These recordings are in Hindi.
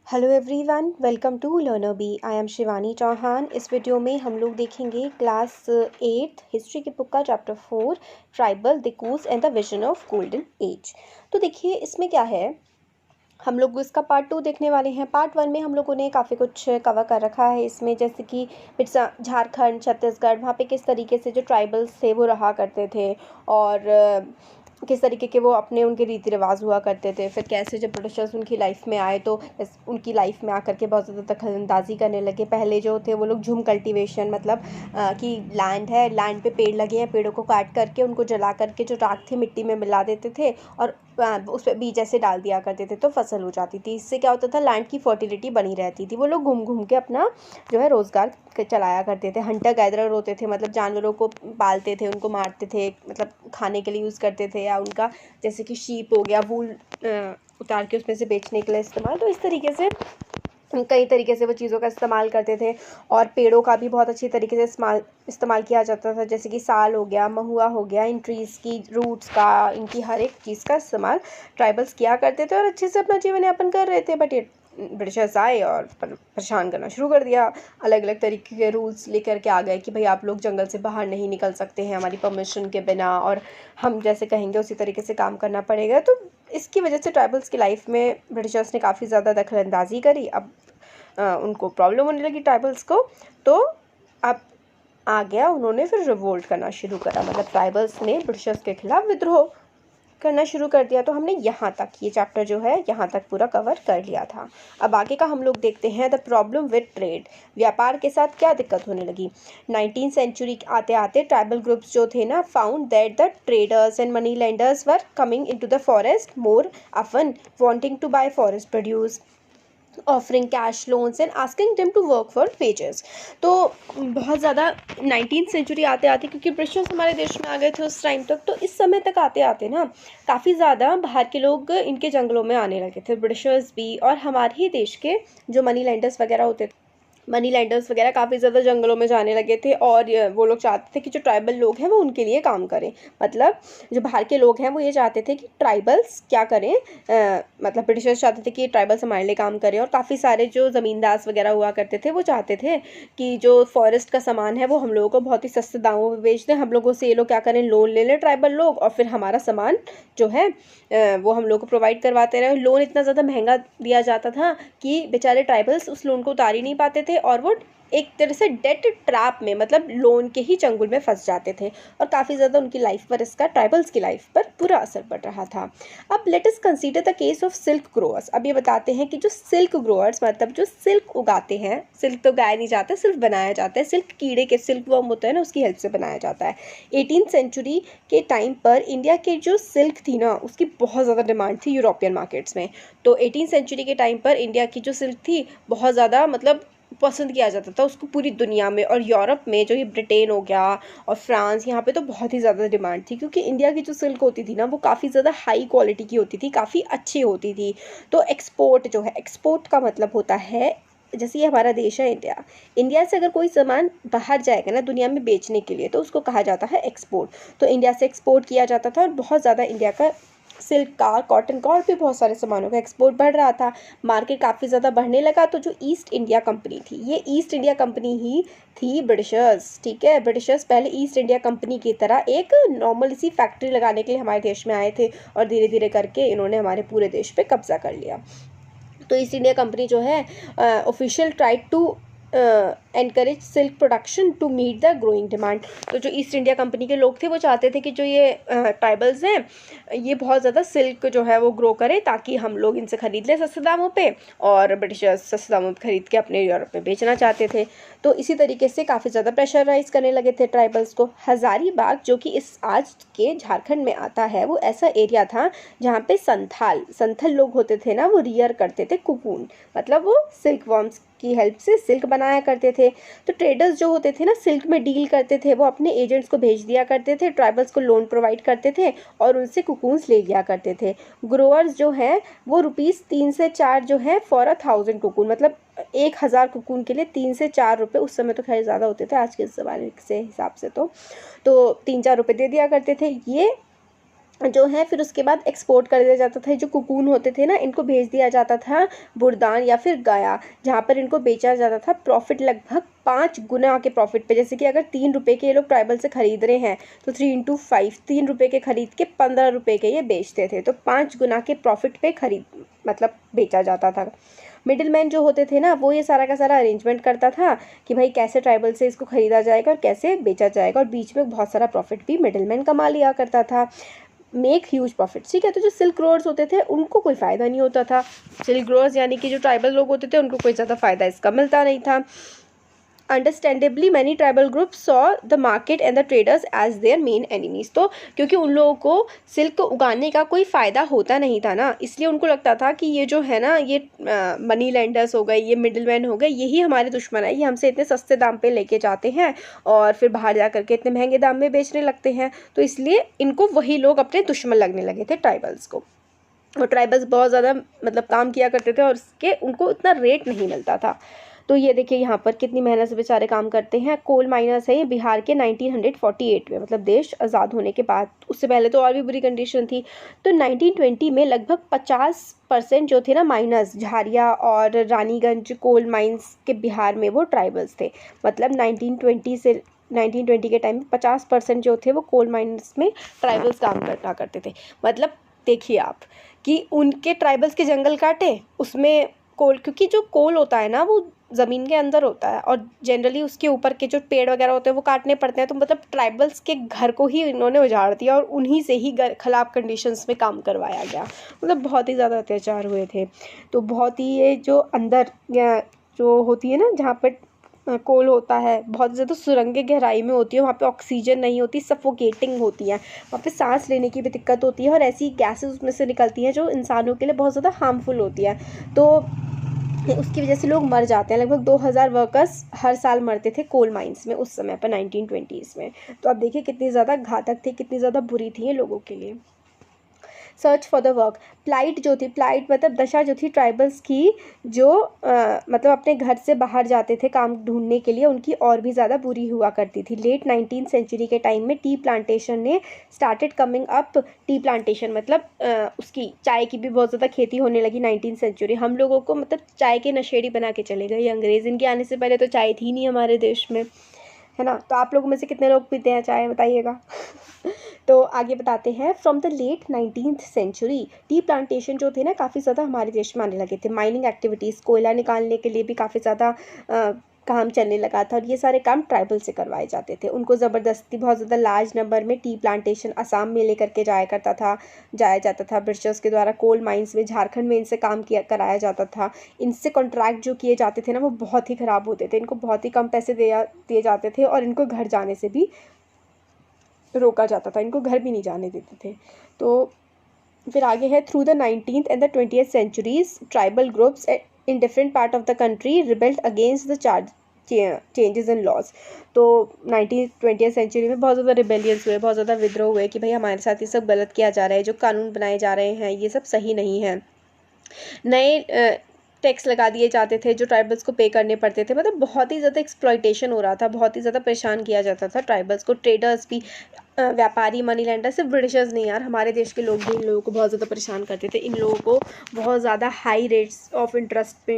Hello everyone, welcome to Learner B. I am Shivani Chauhan. इस वीडियो में हम लोग देखेंगे क्लास 8 हिस्ट्री की बुक का चैप्टर 4 ट्राइबल द कूज and the vision of golden age. तो देखिए इसमें क्या है, हम लोग इसका पार्ट 2 देखने वाले हैं। पार्ट 1 में हम लोगों ने काफ़ी कुछ कवर कर रखा है इसमें, जैसे कि झारखंड, छत्तीसगढ़, वहाँ पे किस तरीके से जो ट्राइबल्स थे वो रहा करते थे और किस तरीके के वो अपने उनके रीति रिवाज हुआ करते थे। फिर कैसे जब ब्रिटिशर्स उनकी लाइफ में आए तो उनकी लाइफ में आकर के बहुत ज़्यादा दखलंदाजी करने लगे। पहले जो थे वो लोग झूम कल्टीवेशन, मतलब कि लैंड है, लैंड पे पेड़ लगे हैं, पेड़ों को काट करके उनको जला करके जो राख थी मिट्टी में मिला देते थे और उस पर बीज ऐसे डाल दिया करते थे तो फसल हो जाती थी। इससे क्या होता था, लैंड की फर्टिलिटी बनी रहती थी। वो लोग घूम घूम के अपना जो है रोज़गार चलाया करते थे। हंटर गैदरर होते थे, मतलब जानवरों को पालते थे, उनको मारते थे, मतलब खाने के लिए यूज़ करते थे, या उनका जैसे कि शीप हो गया, वूल उतार के उसमें से बेचने के लिए इस्तेमाल। तो इस तरीके से कई तरीके से वो चीज़ों का इस्तेमाल करते थे। और पेड़ों का भी बहुत अच्छी तरीके से इस्तेमाल किया जाता था, जैसे कि साल हो गया, महुआ हो गया, इन ट्रीज़ की रूट्स का, इनकी हर एक चीज़ का इस्तेमाल ट्राइबल्स किया करते थे और अच्छे से अपना जीवन यापन कर रहे थे। बट ये ब्रिटिशर्स आए और परेशान करना शुरू कर दिया। अलग अलग तरीके के रूल्स लेकर के आ गए कि भाई आप लोग जंगल से बाहर नहीं निकल सकते हैं हमारी परमिशन के बिना, और हम जैसे कहेंगे उसी तरीके से काम करना पड़ेगा। तो इसकी वजह से ट्राइबल्स की लाइफ में ब्रिटिशर्स ने काफ़ी ज़्यादा दखलंदाजी करी। अब उनको प्रॉब्लम होने लगी ट्राइबल्स को, तो अब आ गया, उन्होंने फिर रिवोल्ट करना शुरू करा, मतलब ट्राइबल्स ने ब्रिटिशर्स के खिलाफ विद्रोह करना शुरू कर दिया। तो हमने यहाँ तक, ये चैप्टर जो है यहाँ तक पूरा कवर कर लिया था। अब आगे का हम लोग देखते हैं द प्रॉब्लम विद ट्रेड, व्यापार के साथ क्या दिक्कत होने लगी। 19वीं सेंचुरी आते आते ट्राइबल ग्रुप्स जो थे ना, found that the traders and money lenders were coming into the forest more often wanting to buy forest produce, offering cash loans and asking them to work for wages. तो बहुत ज़्यादा 19वीं सेंचुरी आते आते, क्योंकि ब्रिटिशर्स हमारे देश में आ गए थे उस टाइम तक, तो इस समय तक आते आते ना काफ़ी ज़्यादा बाहर के लोग इनके जंगलों में आने लगे थे, ब्रिटिशर्स भी और हमारे ही देश के जो मनी लेंडर्स वगैरह होते थे, मनी लेंडर्स वगैरह काफ़ी ज़्यादा जंगलों में जाने लगे थे। और वो लोग चाहते थे कि जो ट्राइबल लोग हैं वो उनके लिए काम करें। मतलब जो बाहर के लोग हैं वो ये चाहते थे कि ट्राइबल्स क्या करें, मतलब ब्रिटिशर्स चाहते थे कि ट्राइबल्स हमारे लिए काम करें। और काफ़ी सारे जो ज़मींदार वगैरह हुआ करते थे वो चाहते थे कि जो फॉरेस्ट का सामान है वो हम लोगों को बहुत ही सस्ते दामों में बेच दें, हम लोगों से ये लोग क्या करें, लोन ले लें ट्राइबल लोग, और फिर हमारा सामान जो है वो हम लोग को प्रोवाइड करवाते रहे। लोन इतना ज़्यादा महंगा दिया जाता था कि बेचारे ट्राइबल्स उस लोन को उतार ही नहीं पाते थे और वो एक तरह से डेट ट्रैप में, मतलब लोन के ही चंगुल में फंस जाते थे। और काफ़ी ज़्यादा उनकी लाइफ पर, इसका ट्राइबल्स की लाइफ पर बुरा असर पड़ रहा था। अब let us consider the case of silk growers. अब ये बताते हैं कि जो सिल्क ग्रोअर्स, मतलब जो सिल्क उगाते हैं, सिल्क तो उगाया नहीं जाता, सिर्फ बनाया जाता है, सिल्क कीड़े के, सिल्क वर्म होता है ना, उसकी हेल्प से बनाया जाता है। 18वीं सेंचुरी के टाइम पर इंडिया के जो सिल्क थी ना, उसकी बहुत ज़्यादा डिमांड थी यूरोपियन मार्केट्स में। तो 18वीं सेंचुरी के टाइम पर इंडिया की जो सिल्क थी बहुत ज़्यादा, मतलब पसंद किया जाता था उसको पूरी दुनिया में। और यूरोप में, जो ये ब्रिटेन हो गया और फ्रांस, यहाँ पे तो बहुत ही ज़्यादा डिमांड थी, क्योंकि इंडिया की जो सिल्क होती थी ना वो काफ़ी ज़्यादा हाई क्वालिटी की होती थी, काफ़ी अच्छी होती थी। तो एक्सपोर्ट जो है, एक्सपोर्ट का मतलब होता है, जैसे ये हमारा देश है इंडिया, इंडिया से अगर कोई सामान बाहर जाएगा ना दुनिया में बेचने के लिए, तो उसको कहा जाता है एक्सपोर्ट। तो इंडिया से एक्सपोर्ट किया जाता था और बहुत ज़्यादा इंडिया का सिल्क का, कॉटन का और भी बहुत सारे सामानों का एक्सपोर्ट बढ़ रहा था। मार्केट काफ़ी ज़्यादा बढ़ने लगा। तो जो ईस्ट इंडिया कंपनी थी, ये ईस्ट इंडिया कंपनी ही थी ब्रिटिशर्स, ठीक है। ब्रिटिशर्स पहले ईस्ट इंडिया कंपनी की तरह एक नॉर्मल सी फैक्ट्री लगाने के लिए हमारे देश में आए थे और धीरे धीरे करके इन्होंने हमारे पूरे देश पे कब्जा कर लिया। तो ईस्ट इंडिया कंपनी जो है official tried to encourage silk production to meet the growing demand. तो जो ईस्ट इंडिया कंपनी के लोग थे वो चाहते थे कि जो ये ट्राइबल्स हैं ये बहुत ज़्यादा सिल्क जो है वो ग्रो करे, ताकि हम लोग इनसे ख़रीद लें सस्ते दामों पे, और ब्रिटिशर्स सस्ते दामों पे ख़रीद के अपने यूरोप में बेचना चाहते थे। तो इसी तरीके से काफ़ी ज़्यादा प्रेशराइज करने लगे थे ट्राइबल्स को। हज़ारीबाग जो कि इस आज के झारखंड में आता है, वो ऐसा एरिया था जहाँ पे संथल लोग होते थे ना, वो रियर करते थे कुकून, मतलब वो सिल्क वॉर्म्स की हेल्प से सिल्क बनाया करते थे। तो ट्रेडर्स जो होते थे ना, सिल्क में डील करते थे, वो अपने एजेंट्स को भेज दिया करते थे, ट्राइबल्स को लोन प्रोवाइड करते थे और उनसे कुकून्स ले लिया करते थे। ग्रोअर्स जो हैं वो ₹3 से 4 जो है फॉर 1000 कुकून, मतलब 1000 कुकून के लिए 3 से 4 रुपये, उस समय तो खैर ज़्यादा होते थे आज के ज़माने से हिसाब से, तो 3-4 रुपये दे दिया करते थे। ये जो है फिर उसके बाद एक्सपोर्ट कर दिया जाता था। जो कुकून होते थे ना, इनको भेज दिया जाता था बुरदान या फिर गया, जहाँ पर इनको बेचा जाता था प्रॉफिट लगभग 5 गुना के प्रॉफिट पे। जैसे कि अगर 3 रुपये के ये लोग ट्राइबल से ख़रीद रहे हैं तो 3 × 5, 3 रुपये के खरीद के 15 रुपये के ये बेचते थे, तो 5 गुना के प्रॉफिट पे खरीद मतलब बेचा जाता था। मिडिल मैन जो होते थे ना, वो ये सारा का सारा अरेंजमेंट करता था कि भाई कैसे ट्राइबल से इसको ख़रीदा जाएगा और कैसे बेचा जाएगा, और बीच में बहुत सारा प्रॉफिट भी मिडिल मैन कमा लिया करता था, मेक ह्यूज प्रॉफिट। ठीक है, तो जो सिल्क रोड्स होते थे उनको कोई फ़ायदा नहीं होता था। सिल्क रोड्स यानी कि जो ट्राइबल लोग होते थे उनको कोई ज़्यादा फ़ायदा इसका मिलता नहीं था। Understandably many tribal groups saw the market and the traders as their main enemies. तो क्योंकि उन लोगों को सिल्क उगाने का कोई फ़ायदा होता नहीं था ना, इसलिए उनको लगता था कि ये जो है ना, ये मनी लेंडर्स हो गए, ये मिडिल मैन हो गए, यही हमारे दुश्मन है, ये हमसे इतने सस्ते दाम पे लेके जाते हैं और फिर बाहर जा करके इतने महंगे दाम में बेचने लगते हैं। तो इसलिए इनको वही लोग अपने दुश्मन लगने लगे थे, ट्राइबल्स को। और ट्राइबल्स बहुत ज़्यादा मतलब काम किया करते थे और उसके उनको उतना रेट नहीं मिलता था। तो ये देखिए यहाँ पर कितनी मेहनत से बेचारे काम करते हैं। कोल माइनर्स है ये बिहार के 1948 में, मतलब देश आज़ाद होने के बाद। उससे पहले तो और भी बुरी कंडीशन थी। तो 1920 में लगभग 50% जो थे ना माइनर्स, झारिया और रानीगंज कोल माइंस के बिहार में, वो ट्राइबल्स थे। मतलब 1920 के टाइम में 50% जो थे वो कोल माइंस में ट्राइबल्स काम करना करते थे। मतलब देखिए आप कि उनके ट्राइबल्स के जंगल काटे, उसमें कोल, क्योंकि जो कोल होता है ना वो ज़मीन के अंदर होता है और जनरली उसके ऊपर के जो पेड़ वगैरह होते हैं वो काटने पड़ते हैं। तो मतलब ट्राइबल्स के घर को ही इन्होंने उजाड़ दिया और उन्हीं से ही ख़राब कंडीशंस में काम करवाया गया। मतलब बहुत ही ज़्यादा अत्याचार हुए थे। तो बहुत ही ये जो अंदर या जो होती है ना, जहाँ पर कोल होता है, बहुत ज़्यादा सुरंगें गहराई में होती है, वहाँ पे ऑक्सीजन नहीं होती, सफोकेटिंग होती है, वहाँ पे सांस लेने की भी दिक्कत होती है और ऐसी गैसेस उसमें से निकलती हैं जो इंसानों के लिए बहुत ज़्यादा हार्मफुल होती है। तो उसकी वजह से लोग मर जाते हैं। लगभग 2000 वर्कर्स हर साल मरते थे कोल माइंस में उस समय पर 1920s में। तो आप देखिए कितनी ज़्यादा घातक थी, कितनी ज़्यादा बुरी थी ये लोगों के लिए। Search for the work, plight जो थी, प्लाइट मतलब दशा जो थी ट्राइबल्स की, जो मतलब अपने घर से बाहर जाते थे काम ढूंढने के लिए, उनकी और भी ज़्यादा बुरी हुआ करती थी। लेट 19th सेंचुरी के टाइम में टी प्लांटेशन ने started coming up. Tea plantation मतलब उसकी चाय की भी बहुत ज़्यादा खेती होने लगी 19th सेंचुरी। हम लोगों को मतलब चाय के नशेड़ी बना के चले गए अंग्रेज़। इनके आने से पहले तो चाय थी नहीं हमारे देश में, है ना। तो आप लोगों में से कितने लोग पीते हैं चाय, बताइएगा। तो आगे बताते हैं। From the late 19th century tea plantation जो थे ना काफ़ी ज़्यादा हमारे देश में आने लगे थे। माइनिंग एक्टिविटीज़, कोयला निकालने के लिए भी काफ़ी ज़्यादा काम चलने लगा था और ये सारे काम ट्राइबल से करवाए जाते थे। उनको ज़बरदस्ती बहुत ज़्यादा लार्ज नंबर में टी प्लांटेशन असम में लेकर के जाया जाता था ब्रिटिशर्स के द्वारा। कोल माइंस में, झारखंड में इनसे काम कराया जाता था। इनसे कॉन्ट्रैक्ट जो किए जाते थे ना वो बहुत ही ख़राब होते थे। इनको बहुत ही कम पैसे दिए जाते थे और इनको घर जाने से भी रोका जाता था, इनको घर भी नहीं जाने देते थे। तो फिर आगे है। Through the 19th and the 20th centuries tribal groups in different part of the country rebelled against the changes in laws. तो 19th-20th सेंचुरी में बहुत ज़्यादा रिबेलियंस हुए, बहुत ज़्यादा विद्रोह हुए कि भाई हमारे साथ ये सब गलत किया जा रहा है, जो कानून बनाए जा रहे हैं ये सब सही नहीं है। नए टैक्स लगा दिए जाते थे जो ट्राइबल्स को पे करने पड़ते थे। मतलब बहुत ही ज़्यादा एक्सप्लॉयटेशन हो रहा था, बहुत ही ज़्यादा परेशान किया जाता था ट्राइबल्स को। ट्रेडर्स भी, व्यापारी, मनी लेंडर, सिर्फ ब्रिटिशर्स नहीं यार, हमारे देश के लोग भी इन लोगों को बहुत ज़्यादा परेशान करते थे। इन लोगों को बहुत ज़्यादा हाई रेट्स ऑफ इंटरेस्ट पे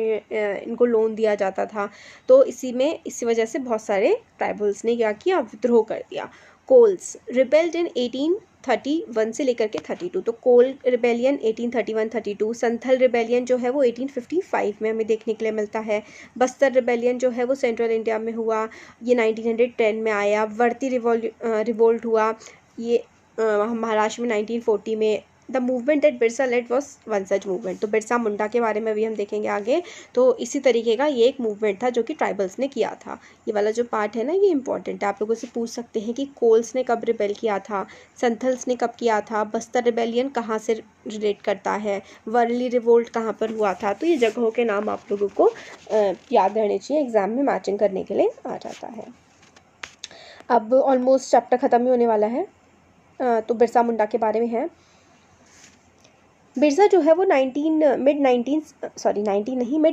इनको लोन दिया जाता था। तो इसी वजह से बहुत सारे ट्राइबल्स ने क्या किया, विद्रोह कर दिया। कोल्स रिबेल्ड इन 1831 से लेकर के 32। तो कोल रिबेलियन 1831-32। संथल रिबेलियन जो है वो 1855 में हमें देखने के लिए मिलता है। बस्तर रिबेलियन जो है वो सेंट्रल इंडिया में हुआ, ये 1910 में आया। वर्ती रिवोल्ट हुआ, ये महाराष्ट्र में 1940 में। The movement that Birsa led was one such movement. तो बिरसा मुंडा के बारे में भी हम देखेंगे आगे। तो इसी तरीके का ये एक मूवमेंट था जो कि ट्राइबल्स ने किया था। ये वाला जो पार्ट है ना ये इंपॉर्टेंट है, आप लोगों से पूछ सकते हैं कि कोल्स ने कब रिबेल किया था, संथल्स ने कब किया था, बस्तर रिबेलियन कहाँ से रिलेट करता है, वर्ली रिवोल्ट कहाँ पर हुआ था। तो ये जगहों के नाम आप लोगों को याद रहने चाहिए, एग्जाम में मैचिंग करने के लिए आ जाता है। अब ऑलमोस्ट चैप्टर ख़त्म ही होने वाला है। तो बिरसा मुंडा के बारे में है। बिरसा जो है वो मिड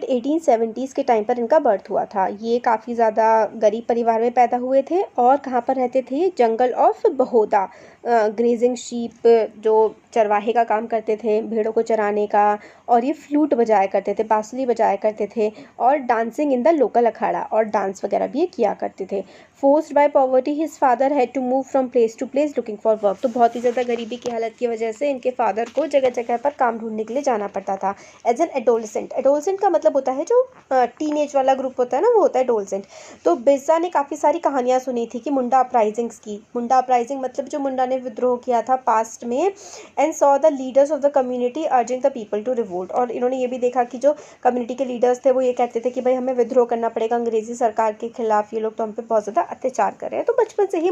1870s के टाइम पर इनका बर्थ हुआ था। ये काफ़ी ज़्यादा गरीब परिवार में पैदा हुए थे और कहाँ पर रहते थे, जंगल ऑफ बहोदा। ग्रेजिंग शीप, जो चरवाहे का काम करते थे, भेड़ों को चराने का, और ये फ्लूट बजाया करते थे, बांसुरी बजाया करते थे, और dancing in the local akhara, और डांस वगैरह भी ये किया करते थे। Forced by poverty his father had to move from place to place looking for work. तो बहुत ही ज़्यादा गरीबी की हालत की वजह से इनके फादर को जगह जगह पर काम ढूंढने के लिए जाना पड़ता था। एज एन एडोलसेंट, एडोलसेंट का मतलब होता है जो टीनेज वाला ग्रुप होता है ना, वो होता है एडोलसेंट। तो बिरसा ने काफ़ी सारी कहानियाँ सुनी थी कि मुंडा अपराइजिंग्स की। मुंडा अपराइजिंग मतलब जो मुंडा ने विद्रोह किया था पास्ट में, and saw the leaders of the community urging the people to revolt. और इन्होंने ये भी देखा कि जो कम्युनिटी के लीडर्स थे वो ये कहते थे कि भाई हमें विद्रोह करना पड़ेगा अंग्रेजी सरकार के खिलाफ, ये लोग तो हम पे बहुत ज़्यादा अत्याचार कर रहे हैं। तो बचपन से ही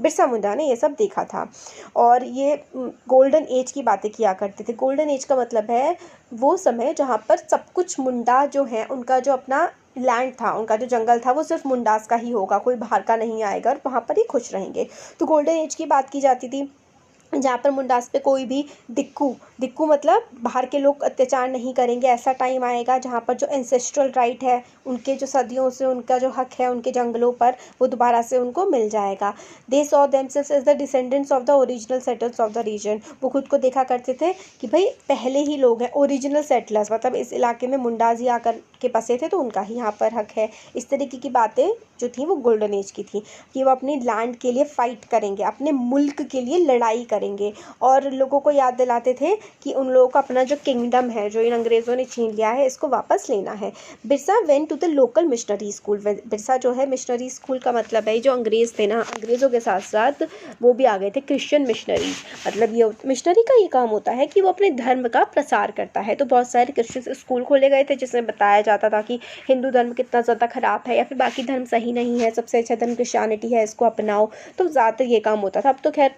बिरसा मुंडा ने ये सब देखा था। और ये गोल्डन एज की बातें किया करते थे। गोल्डन एज का मतलब है वो समय जहाँ पर सब कुछ मुंडा जो है उनका जो अपना लैंड था, उनका जो जंगल था वो सिर्फ मुंडास का ही होगा, कोई बाहर का नहीं आएगा, और वहाँ पर ही खुश रहेंगे। तो गोल्डन एज की बात की जाती थी जहाँ पर मुंडास पे कोई भी दिक्कू मतलब बाहर के लोग अत्याचार नहीं करेंगे। ऐसा टाइम आएगा जहाँ पर जो एंसेस्ट्रल राइट है, उनके जो सदियों से उनका जो हक है उनके जंगलों पर, वो दोबारा से उनको मिल जाएगा। They saw themselves as the descendants of the original settlers of the region. वो खुद को देखा करते थे कि भाई पहले ही लोग हैं, ओरिजिनल सेटलर्स, मतलब इस इलाके में मुंडाज ही आकर के बसे थे तो उनका ही यहाँ पर हक है। इस तरीके की बातें जो थी वो गोल्डन एज की थी कि वो अपनी लैंड के लिए फाइट करेंगे, अपने मुल्क के लिए लड़ाई करेंगे, और लोगों को याद दिलाते थे कि उन लोगों को अपना जो किंगडम है जो इन अंग्रेज़ों ने छीन लिया है इसको वापस लेना है। Birsa went to the local missionary school. Birsa जो है, मिशनरी स्कूल का मतलब है जो अंग्रेज़ थे ना, अंग्रेज़ों के साथ साथ वो भी आ गए थे क्रिश्चियन मिशनरीज। मतलब ये मिशनरी का ये काम होता है कि वो अपने धर्म का प्रसार करता है। तो बहुत सारे क्रिश्चियन स्कूल खोले गए थे जिसमें बताया जाता था कि हिंदू धर्म कितना ज़्यादा ख़राब है या फिर बाकी धर्म सही नहीं है, सबसे अच्छा धर्म क्रिश्चियनिटी है, इसको अपनाओ। तो ज़्यादातर ये काम होता था। अब तो खैर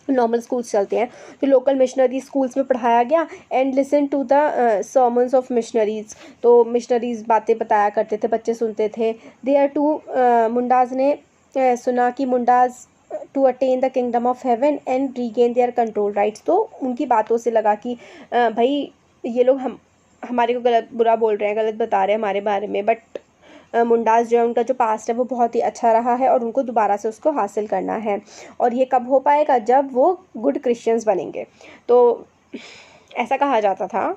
नॉर्मल स्कूल्स चलते हैं। तो लोकल मिशनरी स्कूल्स में पढ़ाया गया। And listen to the sermons of missionaries. तो मिशनरीज बातें बताया करते थे, बच्चे सुनते थे। देयर टू मुंडाज ने सुना कि Mundas to attain the kingdom of heaven and regain their control rights. तो उनकी बातों से लगा कि भाई ये लोग हमारे को गलत बुरा बोल रहे हैं, गलत बता रहे हैं हमारे बारे में, बट मुंडास जो है उनका जो पास्ट है वो बहुत ही अच्छा रहा है और उनको दोबारा से उसको हासिल करना है। और ये कब हो पाएगा, जब वो गुड क्रिश्चियंस बनेंगे। तो ऐसा कहा जाता था।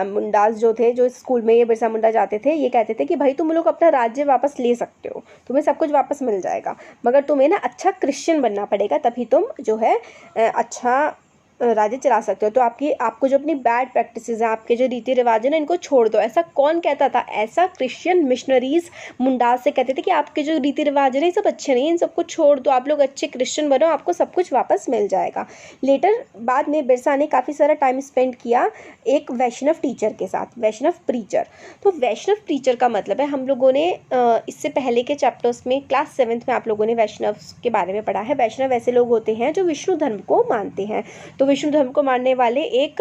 मुंडास जो थे, जो स्कूल में ये बिरसा मुंडा जाते थे, ये कहते थे कि भाई तुम लोग अपना राज्य वापस ले सकते हो, तुम्हें सब कुछ वापस मिल जाएगा, मगर तुम्हें ना अच्छा क्रिश्चियन बनना पड़ेगा, तभी तुम जो है अच्छा राज्य चला सकते हो। तो आपको जो अपनी बैड प्रैक्टिसेस हैं, आपके जो रीति रिवाज हैं ना, इनको छोड़ दो। ऐसा कौन कहता था? ऐसा क्रिश्चियन मिशनरीज मुंडास से कहते थे कि आपके जो रीति रिवाज हैं ये सब अच्छे नहीं, इन सबको छोड़ दो, आप लोग अच्छे क्रिश्चियन बनो, आपको सब कुछ वापस मिल जाएगा। लेटर बाद में बिरसा ने काफ़ी सारा टाइम स्पेंड किया एक वैष्णव टीचर के साथ, वैष्णव प्रीचर। तो वैष्णव प्रीचर का मतलब है, हम लोगों ने इससे पहले के चैप्टर्स में क्लास 7th में आप लोगों ने वैष्णव के बारे में पढ़ा है। वैष्णव ऐसे लोग होते हैं जो विष्णु धर्म को मानते हैं। तो विष्णु धर्म को मानने वाले एक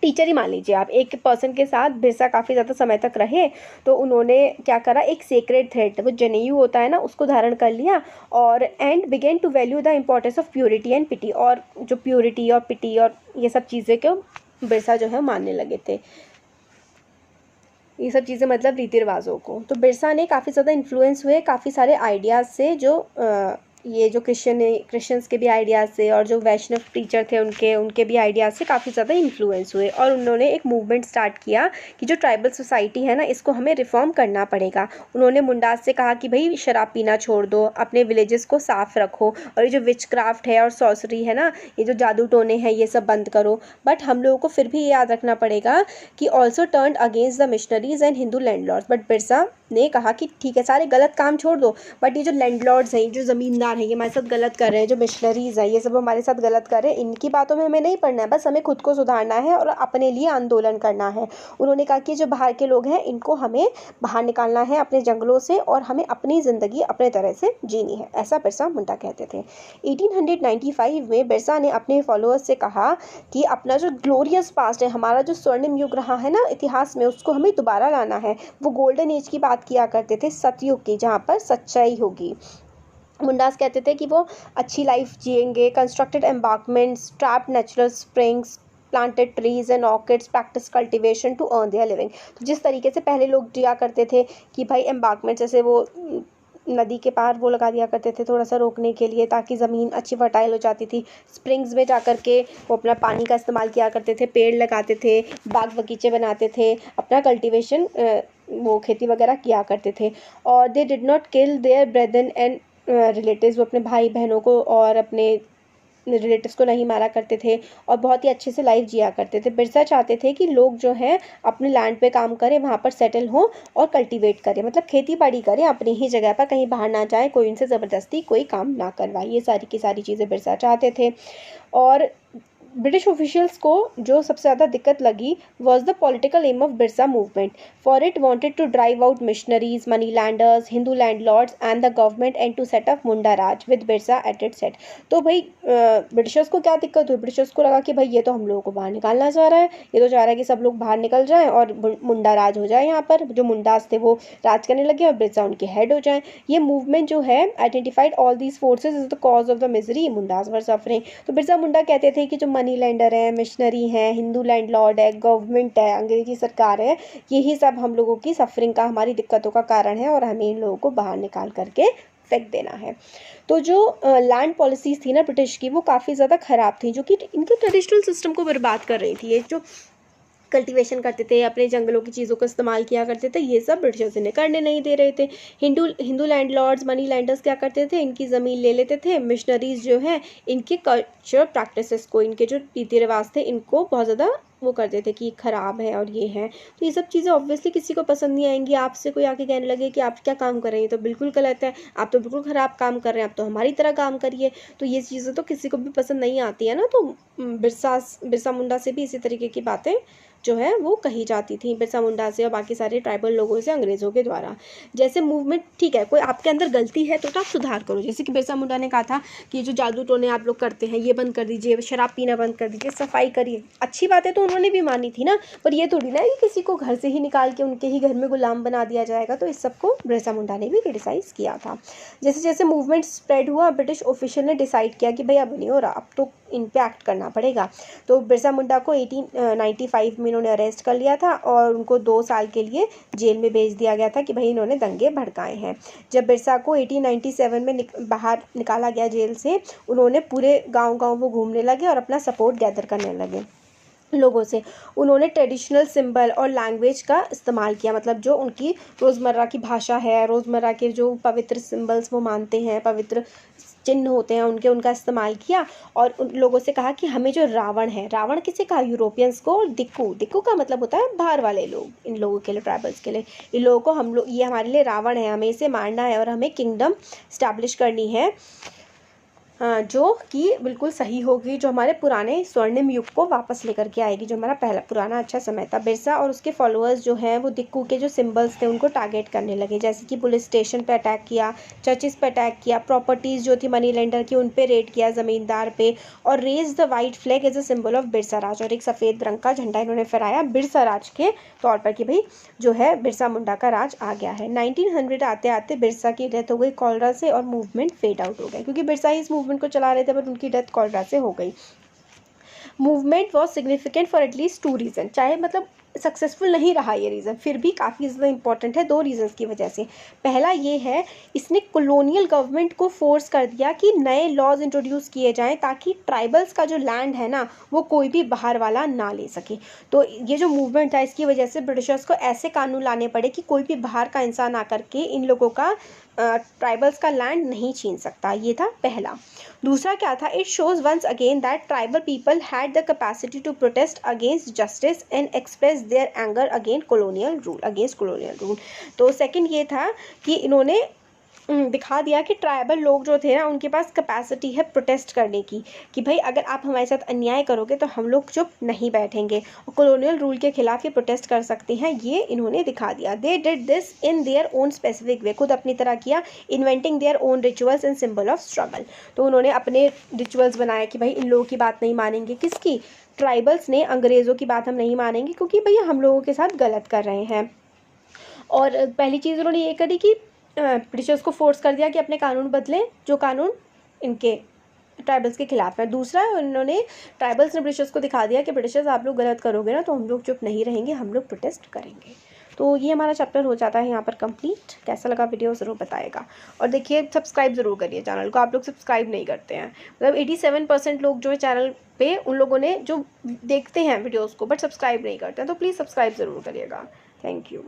टीचर ही मान लीजिए आप, एक पर्सन के साथ बिरसा काफ़ी ज़्यादा समय तक रहे। तो उन्होंने क्या करा, एक सेक्रेड थ्रेड, वो जनेयू होता है ना, उसको धारण कर लिया, और and began to value the importance of purity and piety. और जो प्योरिटी और पिटी और ये सब चीज़ें को बिरसा जो है मानने लगे थे, ये सब चीज़ें मतलब रीति रिवाजों को। तो बिरसा ने काफ़ी ज़्यादा इन्फ्लुएंस हुए काफ़ी सारे आइडियाज़ से, जो ये जो क्रिश्चियंस के भी आइडियाज़ से, और जो वैष्णव टीचर थे उनके भी आइडियाज़ से काफ़ी ज़्यादा इन्फ्लुएंस हुए। और उन्होंने एक मूवमेंट स्टार्ट किया कि जो ट्राइबल सोसाइटी है ना, इसको हमें रिफॉर्म करना पड़ेगा। उन्होंने मुंडास से कहा कि भाई शराब पीना छोड़ दो, अपने विलेजेस को साफ़ रखो, और ये जो विच क्राफ्ट है और सॉर्सरी है ना, ये जो जादू टोने हैं, ये सब बंद करो। बट हम लोगों को फिर भी ये याद रखना पड़ेगा कि also turn against the missionaries and Hindu landlords. But Birsa ने कहा कि ठीक है, सारे गलत काम छोड़ दो, बट ये जो लैंडलॉर्ड्स हैं, जो ज़मींदार हैं, ये हमारे साथ गलत कर रहे हैं, जो मिशनरीज़ हैं ये सब हमारे साथ गलत कर रहे हैं, इनकी बातों में हमें नहीं पड़ना है, बस हमें खुद को सुधारना है और अपने लिए आंदोलन करना है। उन्होंने कहा कि जो बाहर के लोग हैं इनको हमें बाहर निकालना है अपने जंगलों से, और हमें अपनी ज़िंदगी अपने तरह से जीनी है, ऐसा बिरसा मुंडा कहते थे। 1895 में बिरसा ने अपने फॉलोअर्स से कहा कि अपना जो ग्लोरियस पास्ट है, हमारा जो स्वर्णिम युग रहा है ना इतिहास में, उसको हमें दोबारा लाना है। वो गोल्डन एज की बात किया करते थे, सतयुग की, जहाँ पर सच्चाई होगी। मुंडास कहते थे कि वो अच्छी लाइफ जिएंगे, constructed embankments, trapped natural springs, planted trees and orchids, practice cultivation to earn their living। तो जिस तरीके से पहले लोग जिया करते थे कि भाई एम्बार्कमेंट जैसे वो नदी के पार वो लगा दिया करते थे थोड़ा सा रोकने के लिए, ताकि ज़मीन अच्छी फर्टाइल हो जाती थी। स्प्रिंग्स में जा कर के वो अपना पानी का इस्तेमाल किया करते थे, पेड़ लगाते थे, बाग बगीचे बनाते थे, अपना कल्टीवेशन वो खेती वगैरह किया करते थे। और they did not kill their brethren and relatives, वो अपने भाई बहनों को और अपने रिलेटिव्स को नहीं मारा करते थे और बहुत ही अच्छे से लाइफ जिया करते थे। बिरसा चाहते थे कि लोग जो हैं अपने लैंड पे काम करें, वहाँ पर सेटल हों और कल्टीवेट करें, मतलब खेती बाड़ी करें अपनी ही जगह पर, कहीं बाहर ना जाए, कोई उनसे ज़बरदस्ती कोई काम ना करवाए। ये सारी की सारी चीज़ें बिरसा चाहते थे। और ब्रिटिश ऑफिशियल्स को जो सबसे ज़्यादा दिक्कत लगी was the political aim of Birsa movement, for it wanted to drive out missionaries, money lenders, Hindu landlords and the government and to set up Munda raj with Birsa at its head. तो भाई ब्रिटिशर्स को क्या दिक्कत हुई, ब्रिटिशर्स को लगा कि भाई ये तो हम लोगों को बाहर निकालना चाह रहा है, ये तो चाह रहा है कि सब लोग बाहर निकल जाएं और मुंडा राज हो जाए, यहाँ पर जो मुंडास थे वो राज करने लगे और बिरसा उनके हेड हो जाएं। ये मूवमेंट जो है identified all these forces is the cause of the misery Mundas were suffering. तो बिरसा मुंडा कहते थे कि जो मनी लैंडर है, मिशनरी हैं, हिंदू लैंडलॉर्ड है, गवर्नमेंट है, अंग्रेजी सरकार है, यही सब हम लोगों की सफरिंग का, हमारी दिक्कतों का कारण है और हमें इन लोगों को बाहर निकाल करके फेंक देना है। तो जो लैंड पॉलिसीज़ थी ना ब्रिटिश की, वो काफ़ी ज़्यादा ख़राब थी, जो कि इनके ट्रेडिशनल सिस्टम को बर्बाद कर रही थी। ये जो कल्टीवेशन करते थे, अपने जंगलों की चीज़ों का इस्तेमाल किया करते थे, ये सब ब्रिटिशर्स इन्हें करने नहीं दे रहे थे। हिंदू लैंडलॉर्ड्स, मनी लैंडर्स क्या करते थे, इनकी ज़मीन ले लेते थे। मिशनरीज जो हैं इनके कल्चर प्रैक्टिसेस को, इनके जो रीति रिवाज थे, इनको बहुत ज़्यादा वो करते थे कि ख़राब है और ये है। तो ये सब चीज़ें ऑब्वियसली किसी को पसंद नहीं आएंगी। आपसे कोई आके कहने लगे कि आप क्या काम कर रहे हैं, तो बिल्कुल गलत है, आप तो बिल्कुल ख़राब काम कर रहे हैं, आप तो हमारी तरह काम करिए। तो ये चीज़ें तो किसी को भी पसंद नहीं आती है ना। तो बिरसा मुंडा से भी इसी तरीके की बातें जो है वो कही जाती थी, बिरसा मुंडा से और बाकी सारे ट्राइबल लोगों से अंग्रेज़ों के द्वारा। जैसे मूवमेंट, ठीक है, कोई आपके अंदर गलती है तो आप सुधार करो। जैसे कि बिरसा मुंडा ने कहा था कि जो जादू टोने आप लोग करते हैं ये बंद कर दीजिए, शराब पीना बंद कर दीजिए, सफाई करिए। अच्छी बातें तो उन्होंने भी मानी थी ना, पर ये थोड़ी ना कि किसी को घर से ही निकाल के उनके ही घर में गुलाम बना दिया जाएगा। तो इस सबको बिरसा मुंडा ने भी क्रिटिसाइज़ किया था। जैसे जैसे मूवमेंट स्प्रेड हुआ, ब्रिटिश ऑफिशियल ने डिसाइड किया कि भाई अब नहीं हो रहा, अब तो इन पे एक्ट करना पड़ेगा। तो बिरसा मुंडा को 1895 में इन्होंने अरेस्ट कर लिया था और उनको 2 साल के लिए जेल में भेज दिया गया था कि भाई इन्होंने दंगे भड़काए हैं। जब बिरसा को 1897 में बाहर निकाला गया जेल से, उन्होंने पूरे गांव वो घूमने लगे और अपना सपोर्ट गैदर करने लगे लोगों से। उन्होंने ट्रेडिशनल सिंबल और लैंग्वेज का इस्तेमाल किया, मतलब जो उनकी रोज़मर्रा की भाषा है, रोज़मर्रा के जो पवित्र सिंबल्स वो मानते हैं, पवित्र चिन्ह होते हैं उनका इस्तेमाल किया। और उन लोगों से कहा कि हमें जो रावण है, रावण किसे कहा, यूरोपियंस को, और दिक्कू का मतलब होता है बाहर वाले लोग, इन लोगों के लिए, ट्राइबल्स के लिए, इन लोगों को ये हमारे लिए रावण है, हमें इसे मारना है और हमें किंगडम स्टैब्लिश करनी है जो कि बिल्कुल सही होगी, जो हमारे पुराने स्वर्णिम युग को वापस लेकर के आएगी, जो हमारा पहला पुराना अच्छा समय था। बिरसा और उसके फॉलोअर्स जो हैं वो दिक्कू के जो सिंबल्स थे उनको टारगेट करने लगे, जैसे कि पुलिस स्टेशन पे अटैक किया, चर्चिस पे अटैक किया, प्रॉपर्टीज़ जो थी मनी लेंडर की उन पे रेड किया, ज़मींदार पे, और raise the white flag as a symbol of Birsa Raj, और एक सफ़ेद रंग का झंडा इन्होंने फहराया बिरसा राज के तौर पर कि भाई जो है बिरसा मुंडा का राज आ गया है। 1900 आते आते बिरसा की डेथ हो गई कॉलरा से और मूवमेंट फेड आउट हो गया, क्योंकि बिरसा ही इस मूवमेंट को चला रहे थे, पर उनकी डेथ कॉलरा से हो गई। Movement was significant for at least 2 reason, चाहे मतलब सक्सेसफुल नहीं रहा ये रीज़न, फिर भी काफ़ी ज़्यादा इंपॉर्टेंट है 2 रीज़न्स की वजह से। पहला ये है, इसने कॉलोनियल गवर्नमेंट को फोर्स कर दिया कि नए लॉज इंट्रोड्यूस किए जाएं ताकि ट्राइबल्स का जो लैंड है ना वो कोई भी बाहर वाला ना ले सके। तो ये जो मूवमेंट था इसकी वजह से ब्रिटिशर्स को ऐसे कानून लाने पड़े कि कोई भी बाहर का इंसान आकर के इन लोगों का ट्राइबल्स का लैंड नहीं छीन सकता। ये था पहला। दूसरा क्या था, it shows once again that tribal people had the capacity to protest against justice and express their anger against colonial rule. तो सेकंड ये था कि इन्होंने दिखा दिया कि ट्राइबल लोग जो थे ना उनके पास कैपेसिटी है प्रोटेस्ट करने की, कि भाई अगर आप हमारे साथ अन्याय करोगे तो हम लोग चुप नहीं बैठेंगे और कॉलोनियल रूल के खिलाफ ये प्रोटेस्ट कर सकते हैं, ये इन्होंने दिखा दिया। They did this in their own specific way, खुद अपनी तरह किया, inventing their own rituals and symbol of struggle. तो उन्होंने अपने रिचुअल्स बनाए कि भाई इन लोगों की बात नहीं मानेंगे, किसकी, ट्राइबल्स ने, अंग्रेज़ों की बात हम नहीं मानेंगे क्योंकि भैया हम लोगों के साथ गलत कर रहे हैं। और पहली चीज़ उन्होंने ये करी कि ब्रिटिशर्स को फोर्स कर दिया कि अपने कानून बदलें, जो कानून इनके ट्राइबल्स के खिलाफ है। दूसरा, उन्होंने ट्राइबल्स ने ब्रिटिशर्स को दिखा दिया कि ब्रिटिशर्स आप लोग गलत करोगे ना तो हम लोग चुप नहीं रहेंगे, हम लोग प्रोटेस्ट करेंगे। तो ये हमारा चैप्टर हो जाता है यहाँ पर कंप्लीट। कैसा लगा वीडियो ज़रूर बताएगा, और देखिए सब्सक्राइब ज़रूर करिए चैनल को। आप लोग सब्सक्राइब नहीं करते हैं, मतलब 87% लोग जो है चैनल पे, उन लोगों ने जो देखते हैं वीडियोज़ को बट सब्सक्राइब नहीं करते हैं, तो प्लीज़ सब्सक्राइब ज़रूर करिएगा। Thank you.